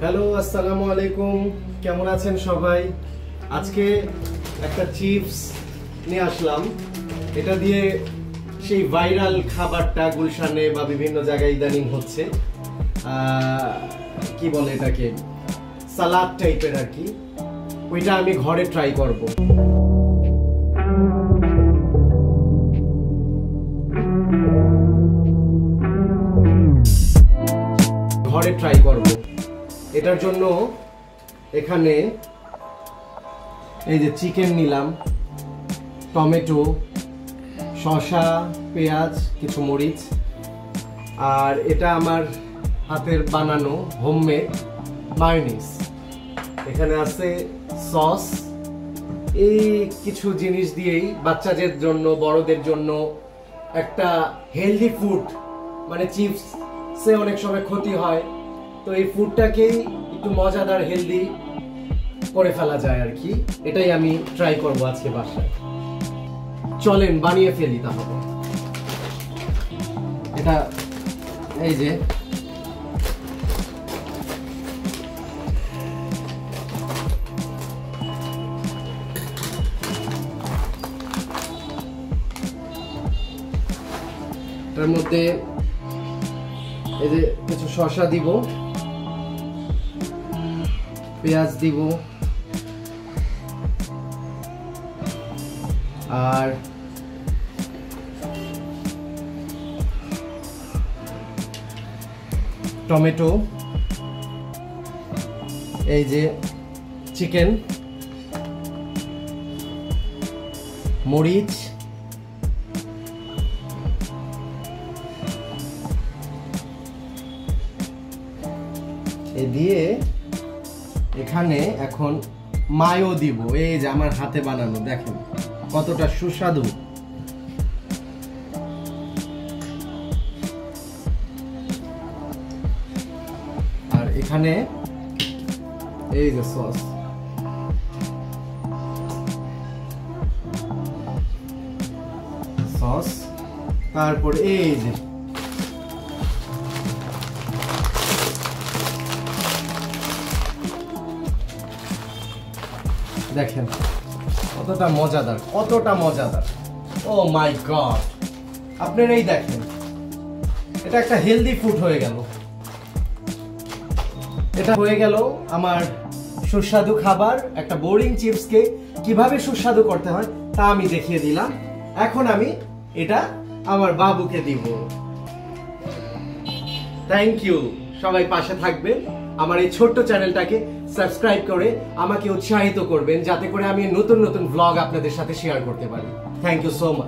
Hello, আসসালামু আলাইকুম। কেমন আছেন সবাই? আজকে একটা চিপস নিয়ে আসলাম। এটা দিয়ে সেই ভাইরাল খাবারটা গুলশানে বা বিভিন্ন জায়গায় ইদানিং হচ্ছে, কি বলে এটাকে, সালাদ টাইপের আর কি। ওইটা আমি ঘরে ট্রাই করব। এটার জন্য এখানে এই যে চিকেন নিলাম, টমেটো, শসা, পেঁয়াজ, কিছু মরিচ, আর এটা আমার হাতের বানানো হোমমেড মায়োনিজ। এখানে আছে সস। এই কিছু জিনিস দিয়েই বাচ্চাদের জন্য, বড়দের জন্য একটা হেলদি ফুড, মানে চিপসে অনেক সময় ক্ষতি হয়, তো এই ফুডটাকেই একটু মজাদার হেলদি করে ফেলা যায় আর কি। এটাই আমি ট্রাই করবো আজকে বাসায়। চলেন বানিয়ে ফেলি তাহলে। এটা এই যে এটার মধ্যে এই যে কিছু শসা দিব, পেঁয়াজ দিব, আর টমেটো, এই যে চিকেন, মরিচ, এ দিয়ে এখানে এখন মায়ো দিব। এই যে আমার হাতে বানানো, দেখেন কতটা সুস্বাদু। আর এখানে এই যে সস, তারপর এই যে দেখেন কতটা মজাদার, কতটা মজাদার। ও মাই গড, আপনারাই দেখেন, এটা একটা হেলদি ফুড হয়ে গেল। এটা হয়ে গেল আমার সুস্বাদু খাবার। একটা বোরিং চিপসকে কিভাবে সুস্বাদু করতে হয় তা আমি দেখিয়ে দিলাম। এখন আমি এটা আমার বাবুকে দিব। Thank you. সবাই পাশে থাকবেন, আমার এই ছোট্ট চ্যানেলটাকে সাবস্ক্রাইব করে আমাকে উৎসাহিত করবেন, যাতে করে আমি নতুন নতুন ভ্লগ আপনাদের সাথে শেয়ার করতে পারি। Thank you so much.